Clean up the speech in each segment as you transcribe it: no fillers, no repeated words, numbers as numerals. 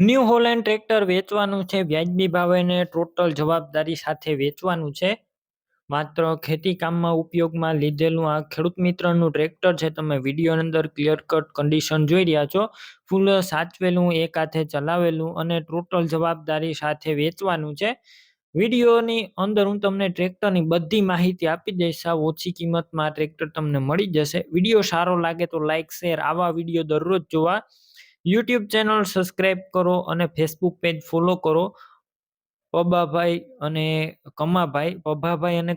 New Holland tractor વેચવાનું છે વ્યાજબી ભાવે ને ટોટલ જવાબદારી સાથે વેચવાનું છે. માત્ર ખેતી કામમાં ઉપયોગમાં લીધેલું આ ખેડૂત મિત્રનું ટ્રેક્ટર છે. તમે વિડીયોની અંદર ક્લિયર કટ કન્ડિશન જોઈ રહ્યા છો. ફૂલ સાચવેલું, એક હાથે ચલાવેલું અને ટોટલ જવાબદારી સાથે વેચવાનું છે. વિડીયોની અંદર હું તમને ટ્રેક્ટરની બધી માહિતી આપી દઈશ. સાવ ઓછી કિંમતમાં આ ટ્રેક્ટર તમને મળી જશે. વિડીયો સારો લાગે તો લાઈક, શેર, આવા વિડીયો દરરોજ જોવા યુટ્યુબ ચેનલ સબસ્ક્રાઈબ કરો અને ફેસબુક પેજ ફોલો કરો. પબાભાઈ અને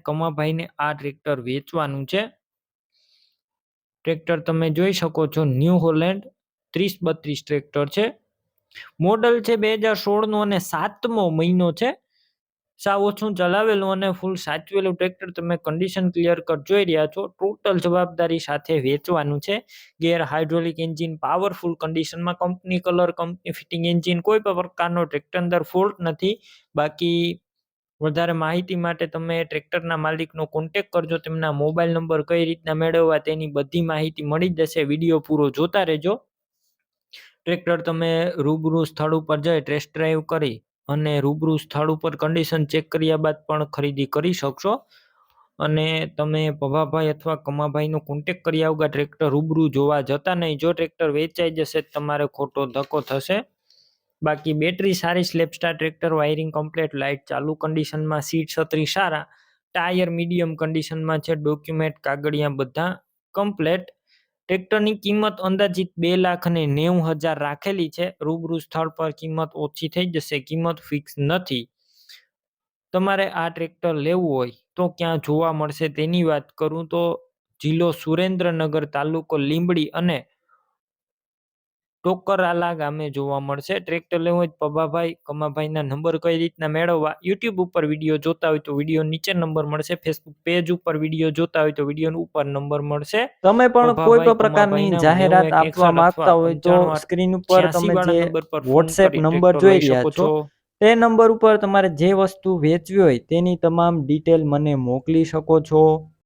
કમાભાઈને આ ટ્રેક્ટર વેચવાનું છે. ટ્રેક્ટર તમે જોઈ શકો છો, ન્યૂ હોલેન્ડ 3032 ટ્રેક્ટર છે. મોડલ છે 2016 નું અને 7મો મહિનો છે. સાવ ઓછું ચલાવેલું અને ફૂલ સાચવેલું ટ્રેક્ટર તમે કન્ડિશન ક્લિયર કટ જોઈ રહ્યા છો. ટોટલ જવાબદારી સાથે વેચવાનું છે. ગેર હાઇડ્રોલિક એન્જિન, પાવરફુલ કન્ડિશનમાં, company colour, company fitting engine, કોઈ પણ પ્રકારનો ટ્રેક્ટર અંદર ફોલ્ટ નથી. બાકી વધારે માહિતી માટે તમે ટ્રેક્ટરના માલિકનો કોન્ટેક્ટ કરજો. તેમના મોબાઈલ નંબર કઈ રીતના મેળવવા તેની બધી માહિતી મળી જશે. વિડીયો પૂરો જોતા રહેજો. ટ્રેક્ટર તમે રૂબરૂ સ્થળ ઉપર જઈ ટેસ્ટ ડ્રાઈવ કરી અને રૂબરૂ સ્થળ ઉપર કન્ડિશન ચેક કર્યા બાદ પણ ખરીદી કરી શકશો. અને તમે પભાભાઈ અથવા કમાભાઈનો કોન્ટેક્ટ કર્યા વગર ટ્રેક્ટર રૂબરૂ જોવા જતા નહીં. જો ટ્રેક્ટર વેચાઈ જશે તમારે ખોટો ધક્કો થશે. બાકી બેટરી સારી, સ્લેપસ્ટાર ટ્રેક્ટર, વાયરિંગ કમ્પ્લીટ, લાઇટ ચાલુ કન્ડિશનમાં, સીટ છત્રી સારા, ટાયર મીડિયમ કન્ડિશનમાં છે, ડોક્યુમેન્ટ કાગળિયા બધા કમ્પ્લીટ. ટ્રેક્ટરની કિંમત અંદાજિત 2,90,000 રાખેલી છે. રૂબરૂ સ્થળ પર કિંમત ઓછી થઈ જશે, કિંમત ફિક્સ નથી. તમારે આ ટ્રેક્ટર લેવું હોય તો ક્યાં જોવા મળશે તેની વાત કરું તો જિલ્લો સુરેન્દ્રનગર, તાલુકો લીંબડી અને ટોકરાલા ગામે જોવા મળશે. ટ્રેક્ટર લેવું હોય પબાભાઈ, કમાભાઈના નંબર કઈ રીતના મેળવવા, યુટ્યુબ ઉપર વિડીયો જોતા હોય તો વિડીયો નીચે નંબર મળશે. ફેસબુક પેજ ઉપર વિડીયો જોતા હોય તો વિડીયો ઉપર નંબર મળશે. તમે પણ કોઈ પણ પ્રકારની કમાભાઈના જાહેરાત 91 આપવા 61 માંગતા અથવા હોય તો 95 સ્ક્રીન ઉપર 86 તમે વાળા જે નંબર પર ફોન વોટ્સએપ કરી નંબર ટ્રેક્ટર જોઈ લઈ રહ્યા શકો છો છો. તે નંબર ઉપર તમારે જે વસ્તુ વેચવી હોય તેની તમામ ડિટેલ મને મોકલી શકો છો.